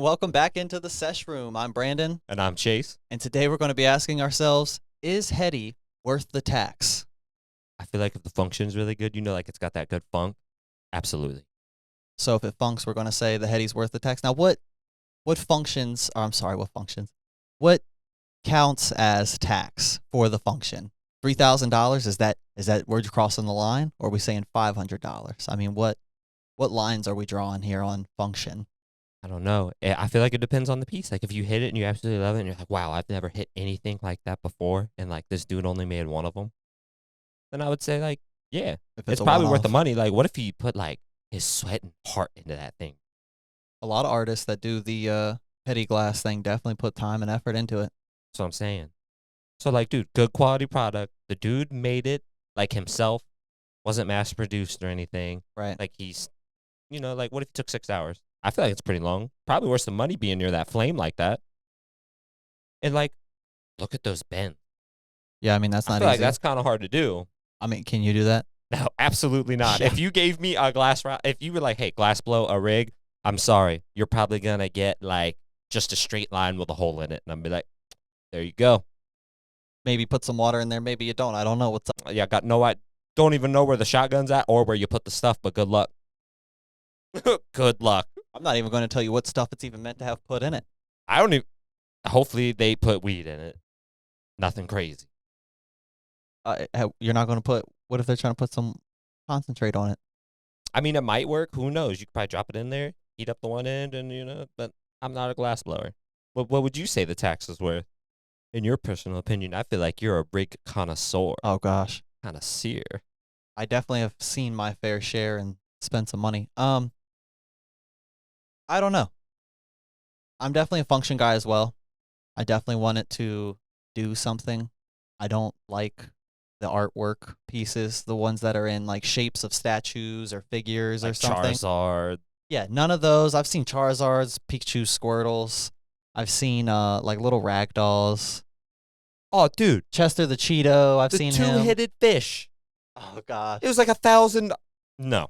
Welcome back into the Sesh Room. I'm Brandon, And I'm Chase. and today we're going to be asking ourselves, is Heady worth the tax? I feel like if the function's really good, like it's got that good funk. Absolutely. So if it funks, we're going to say the Heady's worth the tax. Now, what functions, or I'm sorry, what functions? What counts as tax for the function? $3,000, is that where you're crossing the line, or are we saying $500? I mean, what lines are we drawing here on function? I don't know. I feel like it depends on the piece. Like if you hit it and you absolutely love it and you're like, wow, I've never hit anything like that before. And like this dude only made one of them. Then I would say like, yeah, If it's a probably worth the one-off. money. Like what if he put like his sweat and heart into that thing? A lot of artists that do the Heady glass thing definitely put time and effort into it. That's what I'm saying. So like, dude, good quality product. The dude made it like himself. Wasn't mass produced or anything. Right. Like he's, like what if it took 6 hours? I feel like it's pretty long. Probably worth some money being near that flame like that. And like, look at those bends. Yeah, I mean, that's I not feel easy. like that's kind of hard to do. I mean, can you do that? No, absolutely not. Yeah. If you gave me a if you were like, hey, glass blow a rig, I'm sorry. You're probably going to get like just a straight line with a hole in it. And I'm be like, there you go. Maybe put some water in there. Maybe you don't. I don't know what's up. Yeah, don't even know where the shotgun's at or where you put the stuff, but good luck. Good luck. I'm not even going to tell you what stuff it's even meant to have put in it. I don't even. Hopefully they put weed in it. Nothing crazy. You're not going to put. What if they're trying to put some concentrate on it? I mean, it might work. Who knows? You could probably drop it in there, heat up the one end, and But I'm not a glass blower. What would you say the tax is worth? In your personal opinion, I feel like you're a rig connoisseur. Oh gosh, Connoisseur. I definitely have seen my fair share and spent some money. I don't know. I'm definitely a function guy as well. I definitely want it to do something. I don't like the artwork pieces, the ones that are in like shapes of statues or figures Like or something. Charizard. Yeah, none of those. I've seen Charizards, Pikachu, Squirtles. I've seen like little rag dolls. Oh, dude. Chester the Cheeto. I've The seen him. two-headed fish. Oh gosh. It was like 1,000. No.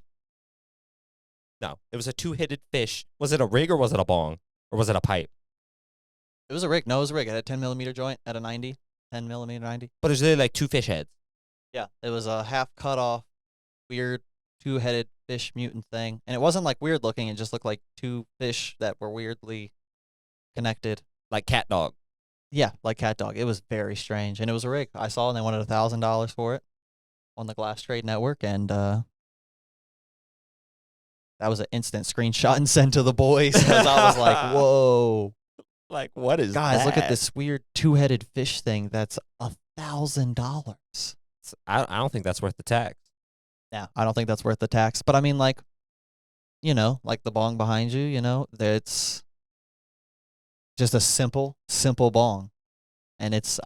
No. It was a two-headed fish. Was it a rig or was it a bong? Or was it a pipe? It was a rig. No, it was a rig. It had a 10 millimeter joint at a 90. 10 millimeter 90. But it was really like two fish heads. Yeah, it was a half cut off, weird two-headed fish mutant thing. And it wasn't like weird looking. It just looked like two fish that were weirdly connected. Like cat dog. Yeah, like cat dog. It was very strange. And it was a rig. I saw and they wanted $1,000 for it on the Glass Trade Network. And that was an instant screenshot and send to the boys because I was like, whoa. Like, what is Guys, that? look at this weird two-headed fish thing. That's $1,000. I don't think that's worth the tax. Yeah, I don't think that's worth the tax. But I mean, like, like the bong behind you, it's just a simple bong. And it's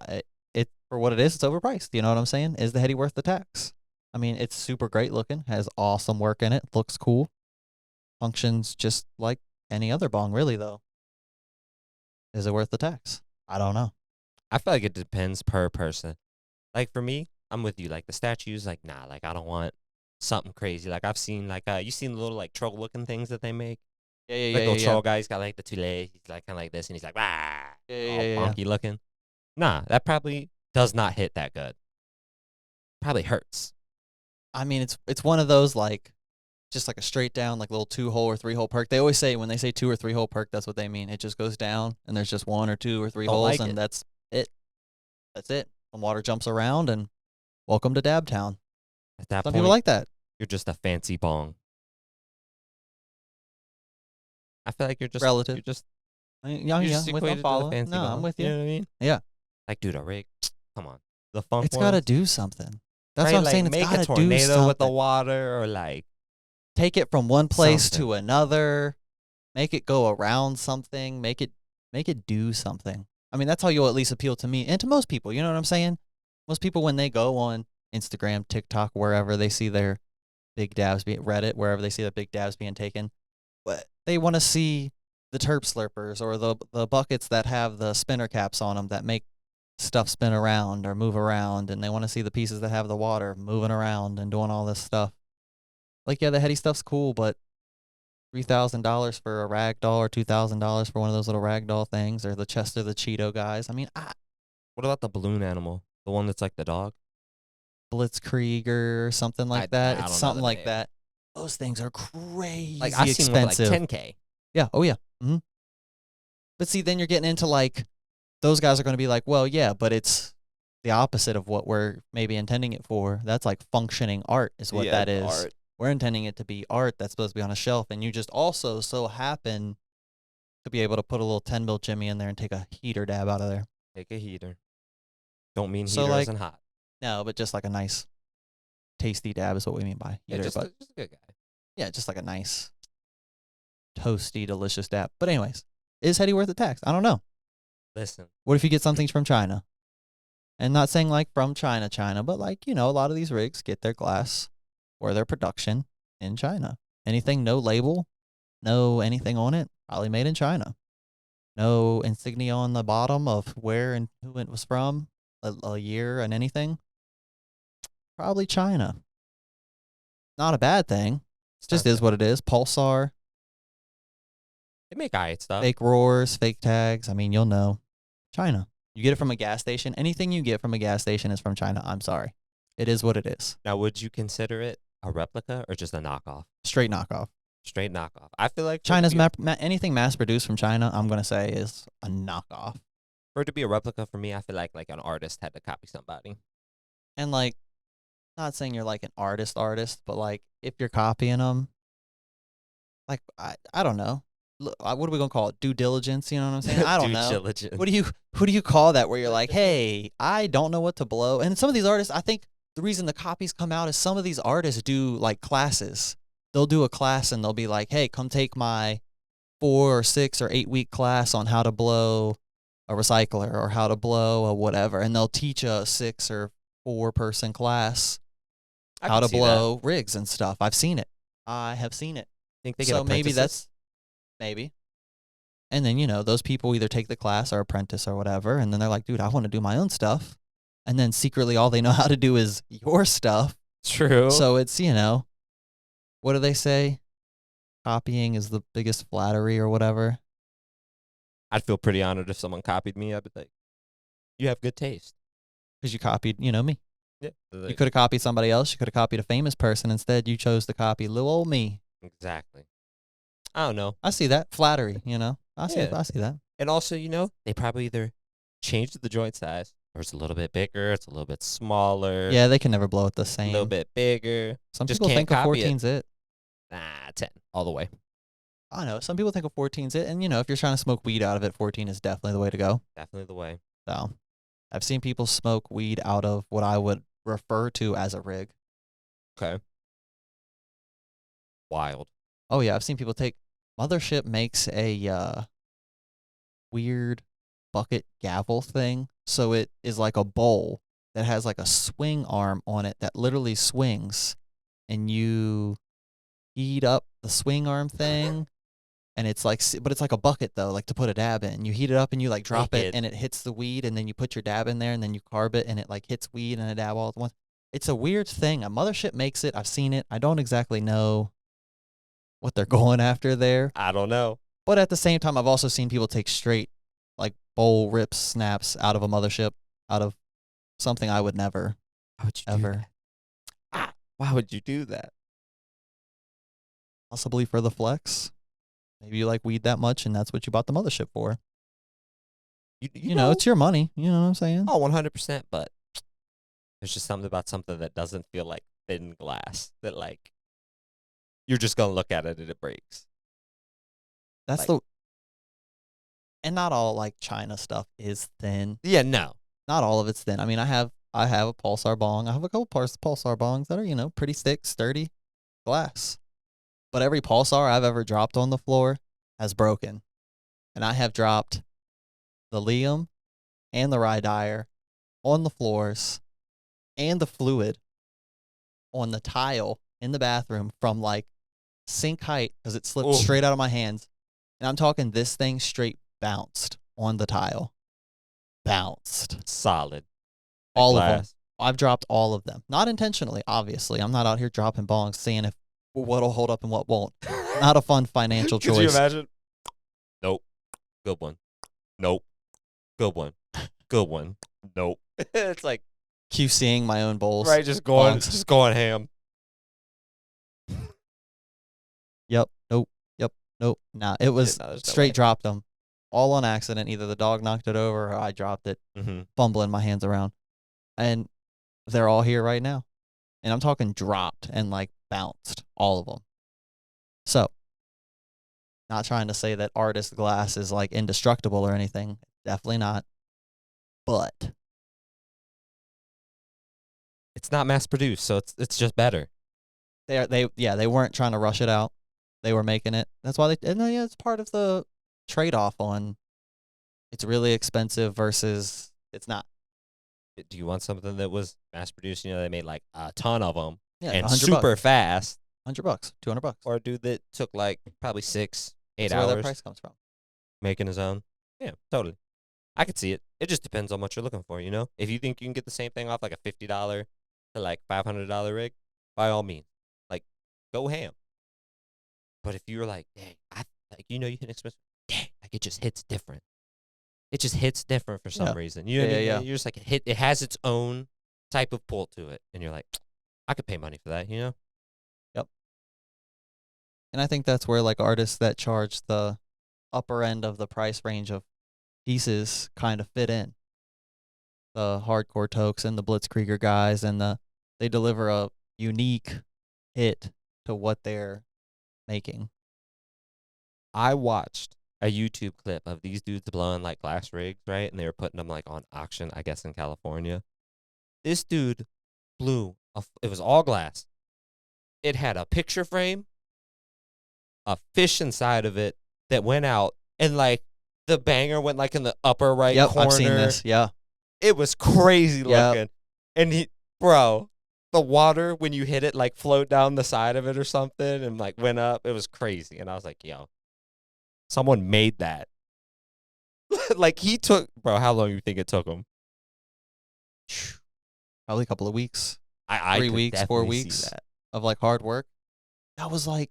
for what it is, it's overpriced. You know what I'm saying? Is the Heady worth the tax? I mean, it's super great looking, has awesome work in it, looks cool. Functions just like any other bong, really, though. Is it worth the tax? I don't know. I feel like it depends per person. Like for me, I'm with you. Like the statues, like nah, like I don't want something crazy. Like I've seen like you seen the little like troll looking things that they make. Yeah, Like little troll guy, he's got like the two legs. He's like kind of like this, and he's like all bonky looking. Nah, that probably does not hit that good. Probably hurts. I mean, it's one of those like just like a straight down like little 2-hole or 3-hole perk. They always say when they say 2 or 3-hole perk, that's what they mean. It just goes down and there's just 1 or 2 or 3 holes, and that's it. That's it. Some water jumps around and welcome to Dab Town. At that Some point, people like that. You're just a fancy bong. I feel like you're just Relative. You're just Yeah, you're yeah. just I'm equated to the following. fancy No, bong. I'm with You you. know what I mean? Yeah. Like, dude, a rig. Come on, the funk. It's got to do something. That's right? what I'm like, saying. It's make got a to do tornado something. with the water, or like Take it from one place something. to another. Make it go around something. Make it do something. I mean, that's how you'll at least appeal to me and to most people. You know what I'm saying? Most people, when they go on Instagram, TikTok, wherever they see their big dabs, be it Reddit, wherever they see the big dabs being taken, they want to see the terp slurpers or the buckets that have the spinner caps on them that make stuff spin around or move around, and they want to see the pieces that have the water moving around and doing all this stuff. Like, yeah, the Heady stuff's cool, but $3,000 for a rag doll or $2,000 for one of those little rag doll things, or the Chester the Cheeto guys. I mean, What about the balloon animal? The one that's like the dog? Blitzkrieg or something like that. I It's don't know something the like name. that. Those things are crazy Like I've seen one for like expensive. 10K. Yeah. Oh yeah. But see, then you're getting into like those guys are going to be like, well, yeah, but it's the opposite of what we're maybe intending it for. That's like functioning art, is what that is. Art. We're intending it to be art that's supposed to be on a shelf, and you just also so happen to be able to put a little 10 mil Jimmy in there and take a heater dab out of there. Take a heater. Don't mean So, heater like, isn't hot. No, but just like a nice, tasty dab is what we mean by Yeah, heater. just But a good guy. yeah, just like a nice, toasty, delicious dab. But anyways, is Heady worth the tax? I don't know. Listen. What if you get something from China? And not saying like from China, but like, a lot of these rigs get their glass or their production in China. Anything no label, no anything on it, probably made in China. No insignia on the bottom of where and who it was from, a year and anything. Probably China. Not a bad thing. It just is what it is. Pulsar, They make alright stuff. fake roars, fake tags. I mean, you'll know. China. You get it from a gas station. Anything you get from a gas station is from China. I'm sorry. It is what it is. Now, would you consider it a replica or just a knockoff? Straight knockoff. Straight knockoff. I feel like China's anything mass produced from China, I'm going to say is a knockoff. for it to be a replica for me, I feel like an artist had to copy somebody. And like, not saying you're like an artist, but like if you're copying them, like I don't know. What are we gonna call it? Due diligence? You know what I'm saying? I don't know. Diligence. Who do you call that? Where you're like, hey, I don't know what to blow. And some of these artists, I think the reason the copies come out is some of these artists do like classes. They'll do a class and they'll be like, hey, come take my 4 or 6 or 8 week class on how to blow a recycler or how to blow a whatever, and they'll teach a 6 or 4 person class how to blow rigs and stuff. I've seen it. I have seen it. Think they get maybe that's maybe. And then, those people either take the class or apprentice or whatever, and then they're like, dude, I want to do my own stuff. And then secretly all they know how to do is your stuff. True. So it's, what do they say? Copying is the biggest flattery or whatever. I'd feel pretty honored if someone copied me. I'd be like, you have good taste. Because you copied, me. Yeah. You could have copied somebody else. You could have copied a famous person. Instead, you chose to copy little old me. Exactly. I don't know. I see that. Flattery, I see that. And also, they probably either changed the joint size or it's a little bit bigger, it's a little bit smaller. Yeah, they can never blow it the A same. little bit bigger. Some Just people can't think a copy it. 14's it. Nah, 10 all the way. I know. Some people think a 14's it. And, if you're trying to smoke weed out of it, 14 is definitely the way to go. Definitely the way. So, I've seen people smoke weed out of what I would refer to as a rig. Okay. Wild. Oh, yeah. I've seen people take. Mothership makes a weird bucket gavel thing. So it is like a bowl that has like a swing arm on it that literally swings. And you heat up the swing arm thing. And it's like, but it's like a bucket though, like to put a dab in. You heat it up and you like drop it and it hits the weed, and then you put your dab in there and then you carb it and it like hits weed and a dab all at once. It's a weird thing. A Mothership makes it. I've seen it. I don't exactly know what they're going after there. I don't know. But at the same time, I've also seen people take straight like bowl rips, snaps out of a Mothership, out of something I would never, Why would you ever. do that? Why would you do that? Possibly for the flex. Maybe you like weed that much, and that's what you bought the Mothership for. You know, it's your money. You know what I'm saying? Oh, 100%. But there's just something about something that doesn't feel like thin glass that, like, you're just going to look at it and it breaks. That's and not all, like, China stuff is thin. Yeah, no. Not all of it's thin. I mean, I have a Pulsar bong. I have a couple Pulsar bongs that are, pretty thick, sturdy glass. But every Pulsar I've ever dropped on the floor has broken. And I have dropped the Liam and the rye dyer on the floors and the fluid on the tile in the bathroom from like sink height because it slipped straight out of my hands. And I'm talking this thing straight bounced on the tile. Bounced. Solid. All of them. I've dropped all of them. Not intentionally, obviously. I'm not out here dropping bongs seeing if what'll hold up and what won't. not a fun financial Could you choice. imagine? Nope. Good one. Nope. Good one. Good one. Nope. It's like QCing my own bowls. right, just Bongs. going ham. Yep. Nope. Yep. Nope. Nah. It was No, there's no way. straight dropped them. All on accident. Either the dog knocked it over or I dropped it, Mm-hmm. fumbling my hands around. And they're all here right now. And I'm talking dropped and like bounced. All of them. So, not trying to say that artist glass is like indestructible or anything. Definitely not. But It's not mass produced, so it's just better. they weren't trying to rush it out. They were making it. That's why and yeah, it's part of the trade-off on it's really expensive versus it's not. Do you want something that was mass produced? You know, they made like a ton of them Yeah, and 100 super bucks. fast. $100, $200. Or a dude that took like probably 6, 8 That's where that hours price comes from. making his own. Yeah, totally. I could see it. It just depends on what you're looking for, you know? If you think you can get the same thing off like a $50 to like $500 rig, by all means, like, go ham. But if you're like, dang, you hit expensive, dang, like it just hits different. It just hits different for some reason. You know what I mean? Yeah. You're just like, it has its own type of pull to it. And you're like, I could pay money for that, you know? Yep. And I think that's where like artists that charge the upper end of the price range of pieces kind of fit in. The hardcore tokes and the Blitzkrieger guys and they deliver a unique hit to what they're making. I watched a YouTube clip of these dudes blowing like glass rigs, right? And they were putting them like on auction, I guess, in California. This dude blew, it was all glass. It had a picture frame, a fish inside of it that went out, and like the banger went like in the upper right corner. I've seen this. Yeah. It was crazy Yep. looking. And the water when you hit it like flowed down the side of it or something and like went up. It was crazy. And I was like, yo, someone made that. Like he took, how long do you think it took him? Probably a couple of weeks. I 3 could weeks, 4 definitely weeks see that. of like hard work. That was like,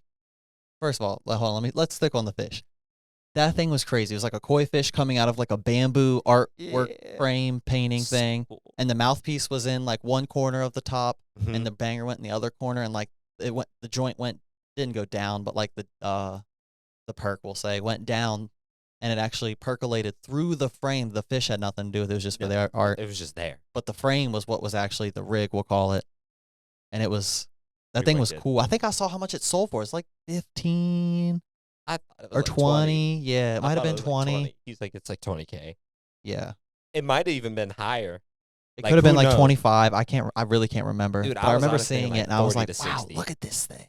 first of all, hold on, let's stick on the fish. That thing was crazy. It was like a koi fish coming out of like a bamboo artwork frame painting thing. Cool. And the mouthpiece was in like one corner of the top Mhm. and the banger went in the other corner and like the joint didn't go down, but like the perk we'll say went down and it actually percolated through the frame. The fish had nothing to do with it. It was just for the art. It was just there. But the frame was what was actually the rig, we'll call it. And it was that Pretty thing was wicked. cool. I think I saw how much it sold for. It's like 15 I thought it was or like 20. Yeah, it I might have thought been was like 20. He's like, it's like 20K. Yeah. It might have even been higher. It Like, could have been who like knows? 25. I really can't remember. Dude, but I I was remember honestly seeing like it and I was 40 like, to wow, 60. look at this thing.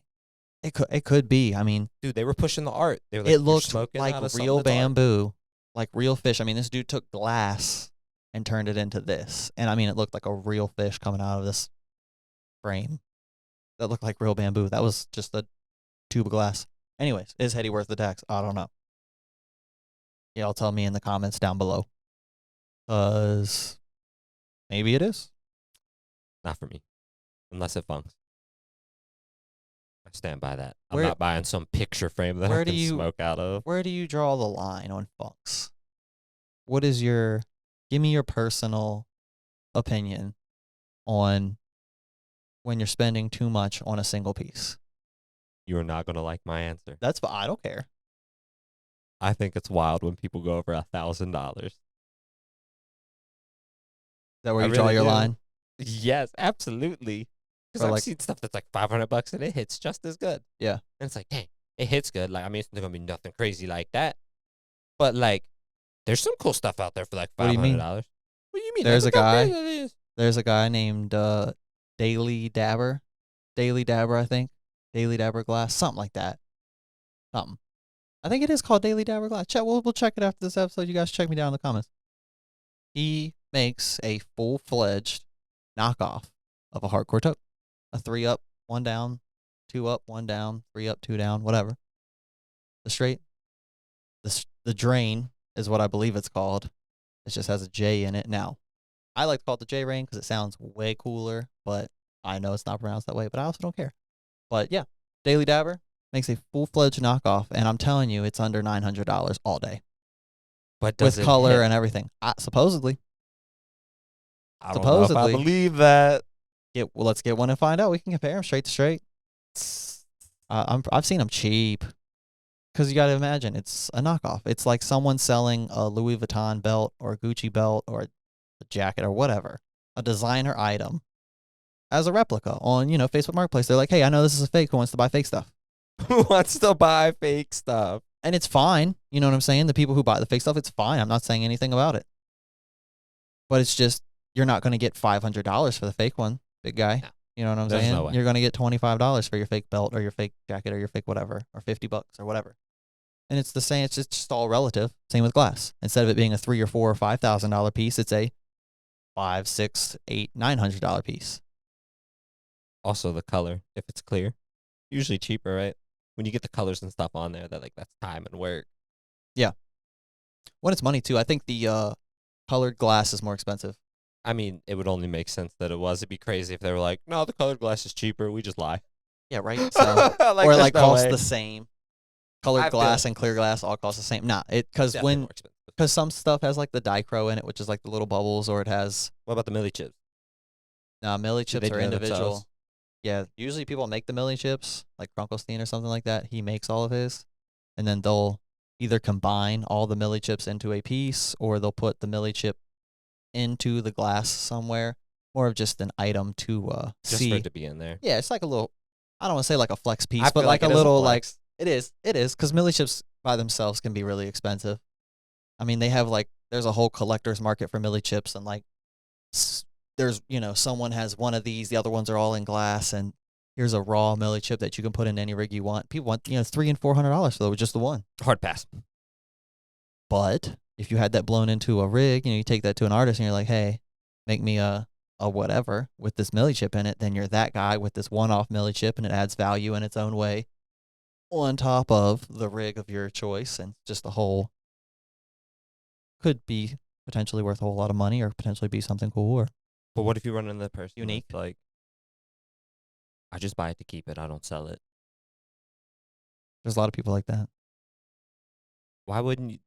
It could be. I mean, Dude, they were pushing the art. They were like, it "You're looked smoking like out of something real that's art." bamboo, like real fish. I mean, this dude took glass and turned it into this. And I mean, it looked like a real fish coming out of this frame that looked like real bamboo. That was just a tube of glass. Anyways, is Heady worth the tax? I don't know. Y'all tell me in the comments down below. Because maybe it is. Not for me. Unless it funks. I stand by that. I'm Where- not buying some picture frame that where I do can you- smoke out of. Where do you draw the line on funks? What is give me your personal opinion on when you're spending too much on a single piece. You are not going to like my answer. I don't care. I think it's wild when people go over $1,000. Is that where I you draw really your do. line? Yes, absolutely. Because Or I've like- seen stuff that's like $500 and it hits just as good. Yeah. And it's like, dang, it hits good. Like, I mean, it's not going to be nothing crazy like that. But like, there's some cool stuff out there for like $500. What do you mean? What do you mean? There's Look a how guy- big it is. There's a guy named Daily Dabber. Daily Dabber, I think. Daily Dabber Glass. Something like that. Something. I think it is called Daily Dabber Glass. We'll check it after this episode. You guys check me down in the comments. He makes a full-fledged knockoff of a hardcore tote. A 3 up, 1 down, 2 up, 1 down, 3 up, 2 down, whatever. The drain is what I believe it's called. It just has a J in it. Now, I like to call it the J Rain because it sounds way cooler, but I know it's not pronounced that way, but I also don't care. But yeah, Daily Dabber, Makes a full-fledged knockoff, and I'm telling you, it's under $900 all day But does with it color hit? and everything. Supposedly, I don't know if I supposedly. believe that. Let's get one and find out. We can compare them straight to straight. I've seen them cheap. Because you got to imagine, it's a knockoff. It's like someone selling a Louis Vuitton belt or a Gucci belt or a jacket or whatever, a designer item, as a replica on, Facebook Marketplace. They're like, hey, I know this is a fake. Who wants to buy fake stuff? Who wants to buy fake stuff? And it's fine. You know what I'm saying? The people who buy the fake stuff, it's fine. I'm not saying anything about it. But it's just, you're not going to get $500 for the fake one, big guy. No. You know what I'm There's saying? no way. You're going to get $25 for your fake belt or your fake jacket or your fake whatever, or $50 or whatever. And it's the same. It's just all relative. Same with glass. Instead of it being a $3,000 or $4,000 or $5,000 piece, it's a $500, $600, $800, $900 piece. Also, the color, if it's clear, usually cheaper, right? When you get the colors and stuff on there, that's time and work. Yeah. When it's money too, I think the colored glass is more expensive. I mean, it would only make sense that it was. It'd be crazy if they were like, no, the colored glass is cheaper. We just lie. Yeah, right. So, Like, or there's like no cost way. the same. Colored I feel glass it. and clear glass all cost the same. Nah, because Definitely more expensive. because some stuff has like the dichro in it, which is like the little bubbles, or it has What about the milli chips? milli Do chips they are do that individual. themselves? Yeah, usually people make the milli chips, like Krunkelstein or something like that. He makes all of his, and then they'll either combine all the milli chips into a piece, or they'll put the milli chip into the glass somewhere. More of just an item to Just see. for it to be in there. Yeah, it's like a little. I don't want to say like a flex piece, I but feel like it a is little like flex. it is. It is because milli chips by themselves can be really expensive. I mean, they have like there's a whole collector's market for milli chips, and like there's someone has one of these, the other ones are all in glass, and here's a raw milli chip that you can put in any rig you want. People want $300 and $400 for just the one. Hard pass. But if you had that blown into a rig, you take that to an artist and you're like, hey, make me a whatever with this milli chip in it, then you're that guy with this one-off milli chip, and it adds value in its own way on top of the rig of your choice, and just the whole could be potentially worth a whole lot of money or potentially be something cool or But what if you run into the person unique. that's like, I just buy it to keep it. I don't sell it. There's a lot of people like that. Why wouldn't you?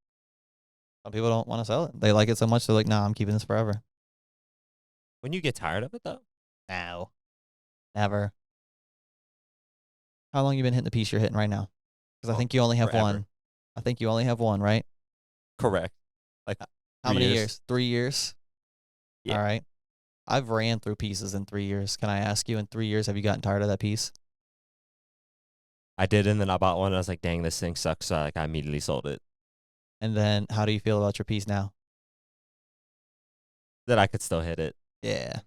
Some people don't want to sell it. They like it so much they're like, nah, I'm keeping this forever. Wouldn't you get tired of it, though? No. Never. How long you been hitting the piece you're hitting right now? Because I think you only have forever. one. I think you only have one, right? Correct. Like, How 3 many years. years? 3 years? Yeah. All right. I've ran through pieces in 3 years. Can I ask you, in 3 years, have you gotten tired of that piece? I did, and then I bought one, and I was like, dang, this thing sucks. So I immediately sold it. And then how do you feel about your piece now? That I could still hit it. Yeah.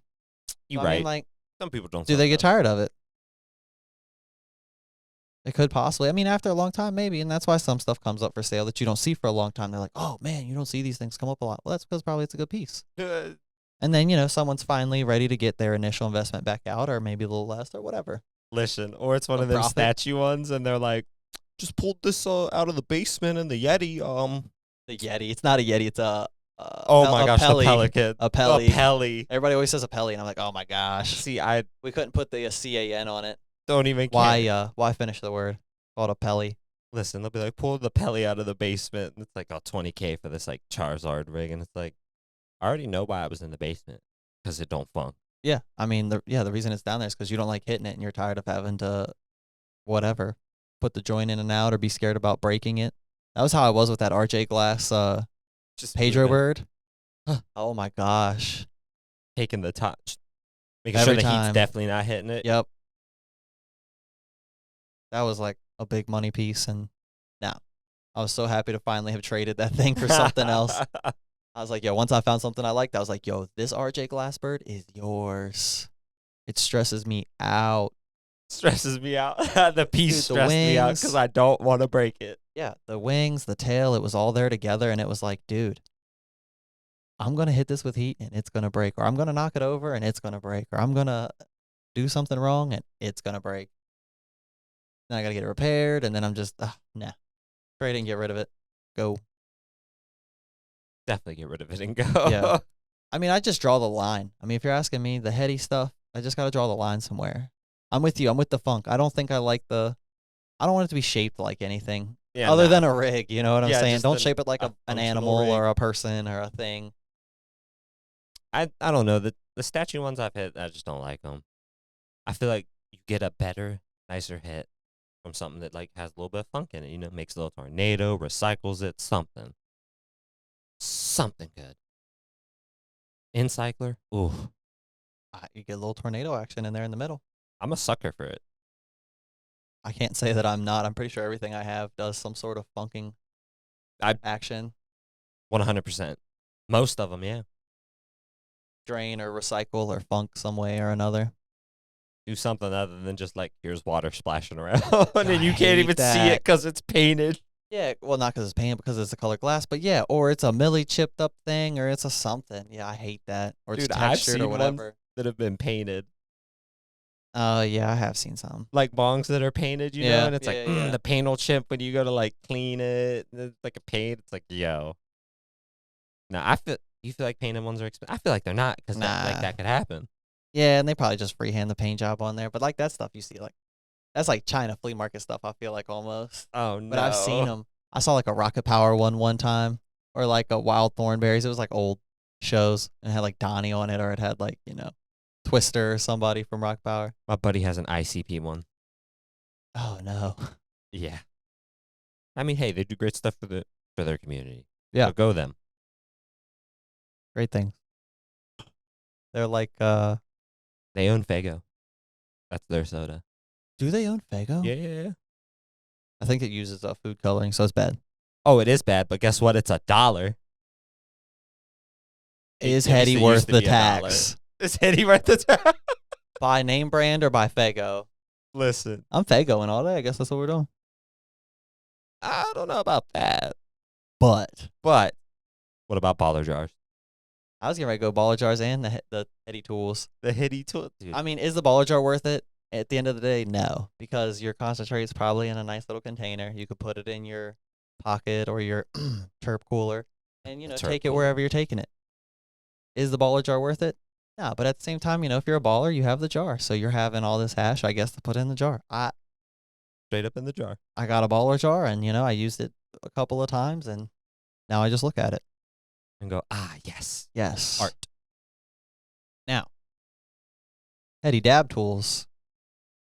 You're So, I right. mean, like, Some people don't. do sell they it, get though. tired of it? They could possibly. I mean, after a long time, maybe. And that's why some stuff comes up for sale that you don't see for a long time. They're like, oh, man, you don't see these things come up a lot. Well, that's because probably it's a good piece. And then, someone's finally ready to get their initial investment back out, or maybe a little less or whatever. Listen, or it's one A of them profit. statue ones, and they're like, just pulled this out of the basement in the Yeti. The Yeti. It's not a Yeti. It's a Oh my gosh, Pelly. the Pelican. A Pelly. A Pelly. Everybody always says a Pelly, and I'm like, oh my gosh. See, I We couldn't put the CAN on it. don't even care. Why finish the word? Called a Pelly. Listen, they'll be like, pull the Pelly out of the basement, and it's like, oh, $20K for this like Charizard rig, and it's like, I already know why I was in the basement, because it don't funk. Yeah, I mean, the reason it's down there is because you don't like hitting it, and you're tired of having to, whatever, put the joint in and out or be scared about breaking it. That was how I was with that RJ Glass Just Pedro moving, bird. Oh my gosh. taking the touch, making Every sure the time. heat's definitely not hitting it. Yep. That was like a big money piece, and now I was so happy to finally have traded that thing for something else. I was like, yo, once I found something I liked, I was like, yo, this RJ Glassbird is yours. It stresses me out. Stresses me out. The piece Dude, the stressed me out wings. because I don't want to break it. Yeah, the wings, the tail, it was all there together, and it was like, dude, I'm going to hit this with heat, and it's going to break, or I'm going to knock it over, and it's going to break, or I'm going to do something wrong, and it's going to break. Then I got to get it repaired, and then I'm just, nah. Trade it and get rid of it. Go. Definitely get rid of it and go. Yeah. I mean, I just draw the line. I mean, if you're asking me, the Heady stuff, I just got to draw the line somewhere. I'm with you. I'm with the funk. I don't I don't want it to be shaped like anything Yeah, other nah. than a rig. You know what I'm Yeah, saying? just Don't shape it like a an functional animal rig. or a person or a thing. I don't know. The statue ones I've hit, I just don't like them. I feel like you get a better, nicer hit from something that like has a little bit of funk in it. You know, makes a little tornado, recycles it, something good. Incycler, ooh, You get a little tornado action in there in the middle. I'm a sucker for it. I can't say that I'm not. I'm pretty sure everything I have does some sort of funking action. 100%. Most of them, yeah. Drain or recycle or funk some way or another. Do something other than just like here's water splashing around and I you can't hate even see it that. because it's painted. Yeah, well, not because it's painted, because it's a colored glass, but yeah, or it's a milli chipped up thing, or it's a something. Yeah, I hate that. Or it's Dude, I've textured or seen ones whatever. that have been painted. Yeah, I have seen some. Like bongs that are painted, you know, Yeah, and it's like yeah. the paint will chip when you go to like clean it. And it's like a paint. It's like, yo. Now you feel like painted ones are expensive. I feel like they're not because Nah. that could happen. Yeah, and they probably just freehand the paint job on there. But like that stuff you see, like that's like China flea market stuff. I feel like almost. Oh no. But I've seen them. I saw like a Rocket Power one time, or like a Wild Thornberries. It was like old shows and it had like Donnie on it, or it had like Twister or somebody from Rock Power. My buddy has an ICP one. Oh no. Yeah. I mean, hey, they do great stuff for their community. Yeah. So go them. Great things. They're like They own Fago. That's their soda. do they own Fago? Yeah. I think it uses food coloring, so it's bad. Oh, it is bad, but guess what? It's $1. Is It Heady used to worth the be $1. tax? Is Heady worth the tax? By name brand or by Fago? Listen, I'm Fago and all that. I guess that's what we're doing. I don't know about that. But But what about baller jars? I was getting ready to go baller jars and the Heady tools. The Heady tool, dude. I mean, is the baller jar worth it? At the end of the day, no, because your concentrate is probably in a nice little container. You could put it in your pocket or your terp cooler, and take it wherever you're taking it. Is the baller jar worth it? No, but at the same time, if you're a baller, you have the jar, so you're having all this hash, I guess, to put in the jar. Straight up in the jar. I got a baller jar, and I used it a couple of times, and now I just look at it and go, yes, yes, art. Now, Heady dab tools.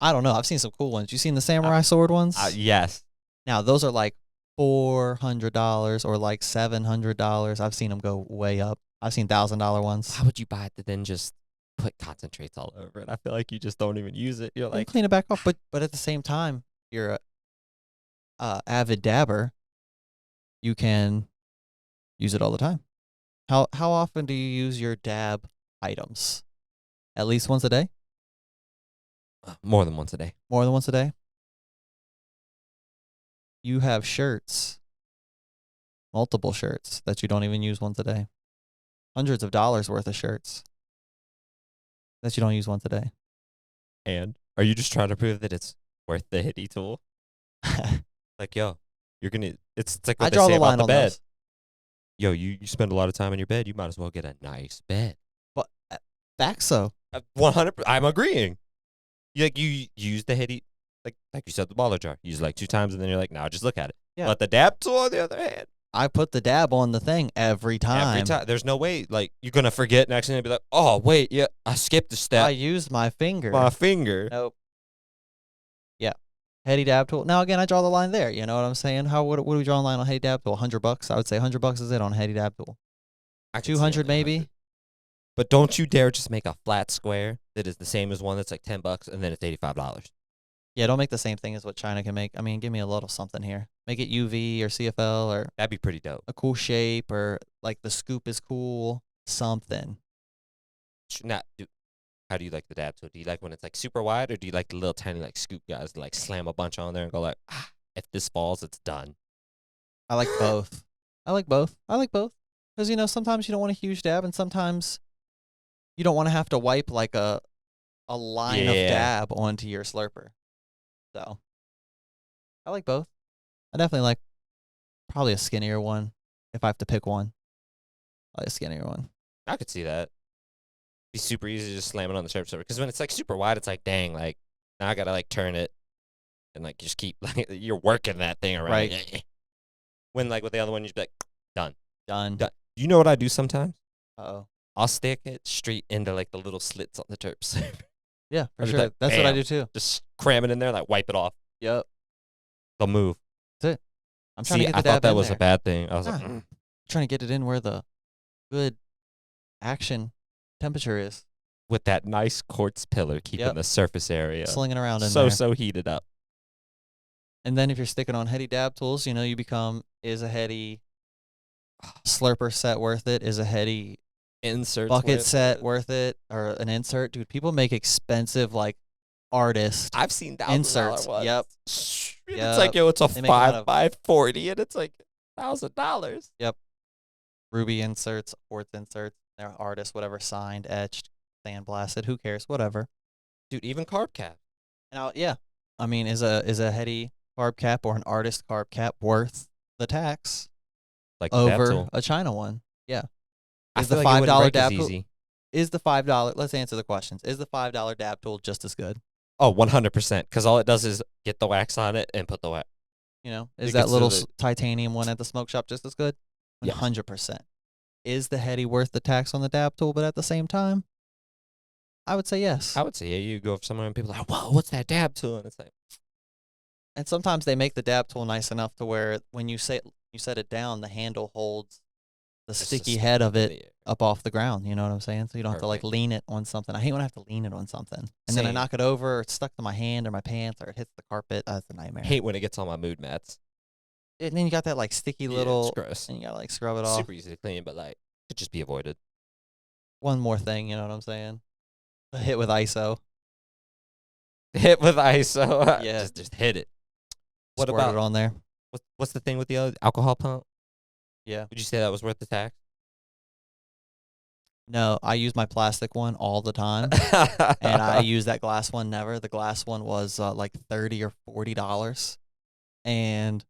I don't know. I've seen some cool ones. You seen the samurai sword ones? Yes. Now those are like $400 or like $700. I've seen them go way up. I've seen $1,000 ones. How would you buy it to then just put concentrates all over it? I feel like you just don't even use it. You're You like, clean it back off, but at the same time, you're a avid dabber. You can use it all the time. How often do you use your dab items? At least once a day? more than once a day. More than once a day? You have shirts, multiple shirts that you don't even use once a day. Hundreds of dollars worth of shirts that you don't use once a day. And are you just trying to prove that it's worth the Heady tool? Like, yo, you're gonna. It's like what I they draw say the about line the on bed. those. Yo, you spend a lot of time in your bed. You might as well get a nice bed. But facts so. 100%. I'm agreeing. You use the Heady, like you said, the baller jar. You use it like 2 times, and then you're like, nah, just look at it. Yeah. But the dab tool, on the other hand, I put the dab on the thing every time. every time. There's no way, like, you're gonna forget and accidentally be like, oh wait, yeah, I skipped a step. I used my finger. My finger. Nope. Yeah. Heady dab tool. Now again, I draw the line there. You know what I'm saying? What do we draw the line on Heady dab tool? $100. I would say $100 is it on Heady dab tool. I could see 200 maybe. 100. But don't you dare just make a flat square that is the same as one that's like $10 and then it's $85. Yeah, don't make the same thing as what China can make. I mean, give me a little something here. Make it UV or CFL or That'd be pretty dope. a cool shape, or like the scoop is cool. Something. How do you like the dab tool? Do you like when it's like super wide, or do you like the little tiny like scoop guys that like slam a bunch on there and go like, if this falls, it's done? I like both. I like both. Because sometimes you don't want a huge dab, and sometimes you don't want to have to wipe like a line of dab onto your slurper. So I like both. I definitely like probably a skinnier one if I have to pick one. I like a skinnier one. I could see that. Be super easy to just slam it on the surface. Because when it's like super wide, it's like, dang, like now I gotta like turn it. and like just keep like you're working that thing around. Right. When like with the other one, you just be like done. Done. You know what I do sometimes? Uh-oh. I'll stick it straight into like the little slits on the terps. Yeah, for I'll be sure. like, That's what I bam. do too. Just cram it in there, like wipe it off. Yep. They'll move. That's it. I'm trying to See, get the I dab thought that in was there. a bad thing. I was Nah. like, Trying to get it in where the good action temperature is. with that nice quartz pillar, keeping Yep. the surface area Slinging around in there. so heated up. And then if you're sticking on Heady dab tools, you know, you become, is a Heady slurper set worth it? Is a Heady Inserts bucket set worth it? Or an insert? Dude, people make expensive, like, artist I've seen inserts. $1,000 ones. Yep. It's like, yo, it's a They make 'em out of- 540, and it's like $1,000. Ruby inserts, quartz inserts. They're artists, whatever, signed, etched, sandblasted. Who cares? Whatever. Dude, even carb cap. Now, yeah. I mean, is a Heady carb cap or an artist carb cap worth the tax Like the dab over tool. a China one? Yeah. I Is feel the like it wouldn't $5 break as dab tool? easy. Is the $5? Let's answer the questions. Is the $5 dab tool just as good? Oh, 100%. Because all it does is get the wax on it and put the wax. You know, is You that could little say that- titanium one at the smoke shop just as good? Yes. 100%. Is the Heady worth the tax on the dab tool? But at the same time, I would say yes. I would say, yeah, you go somewhere and people are like, whoa, what's that dab tool? And it's like, And sometimes they make the dab tool nice enough to where when you set it down, the handle holds the it's sticky just head of it yeah. up off the ground. You know what I'm saying? So you don't have to like Perfect. lean it on something. I hate when I have to lean it on something. And then I Same. knock it over, or it's stuck to my hand or my pants, or it hits the carpet. That's a nightmare. Hate when it gets on my mood mats. And then you got that like sticky Yeah, little, it's gross. and you gotta like scrub it off. Super easy to clean, but like, could just be avoided. One more thing, you know what I'm saying? A hit with ISO. Hit with ISO. Yeah. Just hit it. What Squirt about it on there? what's the thing with the other alcohol pump? Yeah. Would you say that was worth the tax? No, I use my plastic one all the time, and I use that glass one never. The glass one was like $30 or $40, and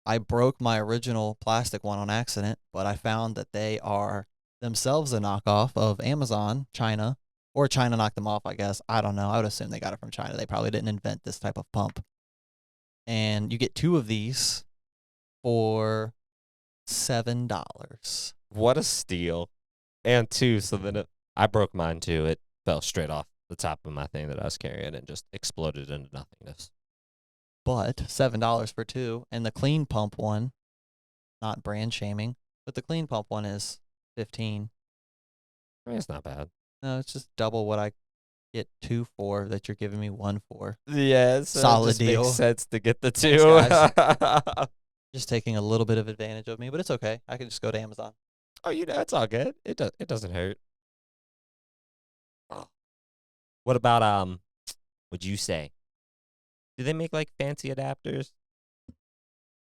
I broke my original plastic one on accident. But I found that they are themselves a knockoff of Amazon, China, or China knocked them off. I guess I don't know. I would assume they got it from China. They probably didn't invent this type of pump. And you get 2 of these for $7. What a steal. And 2, so then I broke mine too. It fell straight off the top of my thing that I was carrying and just exploded into nothingness. But $7 for 2, and the clean pump one, not brand shaming, but the clean pump one is 15. I mean, it's not bad. No, it's just double what I get 2 for that you're giving me 1 for. Yeah, so Solid it just deal. makes sense to get the 2. Thanks, Just taking a little bit of advantage of me, but it's okay. I can just go to Amazon. Oh, it's all good. It doesn't hurt. What about would you say? Do they make like fancy adapters?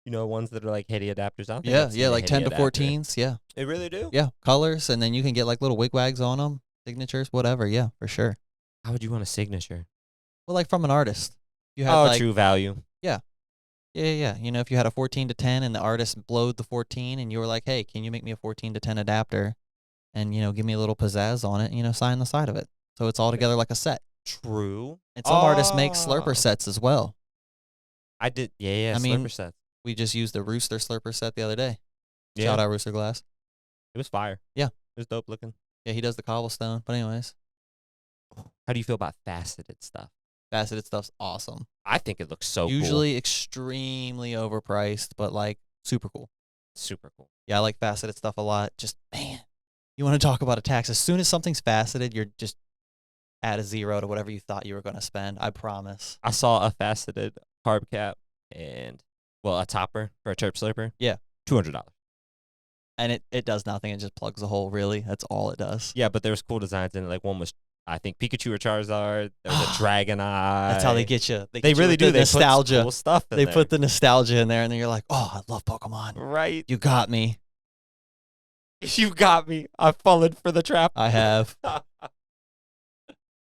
You know, ones that are like Heady adapters. I don't think I've seen Yeah, a like Heady 10 to adapter. 14s. Yeah. They really do? Yeah, colors, and then you can get like little wigwags on them, signatures, whatever. Yeah, for sure. How would you want a signature? Well, like from an artist. You have like, true value. Yeah. You know, if you had a 14 to 10 and the artist blowed the 14 and you were like, hey, can you make me a 14 to 10 adapter and, you know, give me a little pizzazz on it, you know, sign the side of it. So it's all together like a set. True. And some artists make slurper Oh. sets as well. I did. Yeah. I mean, slurper sets. We just used the Rooster slurper set the other day. Yeah. Shout out Rooster Glass. It was fire. Yeah. It was dope looking. Yeah, he does the cobblestone. But anyways, How do you feel about faceted stuff? faceted stuff's awesome. I think it looks so Usually extremely overpriced, but like super cool. cool. Super cool. Yeah, I like faceted stuff a lot. Just, man, you want to talk about a tax. As soon as something's faceted, you're just add a 0 to whatever you thought you were going to spend. I promise. I saw a faceted carb cap and, well, a topper for a chirp slurper. Yeah. $200. And it does nothing. It just plugs a hole, really. That's all it does. Yeah, but there was cool designs in it. Like one was, I think, Pikachu or Charizard. There was a Dragon Eye. That's how they get you. They get you really with do. The They nostalgia. put cool stuff in They there. put the nostalgia in there, and then you're like, oh, I love Pokemon. Right. You got me. You got me. I've fallen for the trap. I have.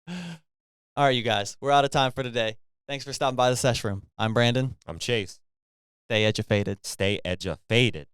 All right, you guys. We're out of time for today. Thanks for stopping by the Sesh Room. I'm Brandon. I'm Chase. Stay edufaded. Stay edufaded.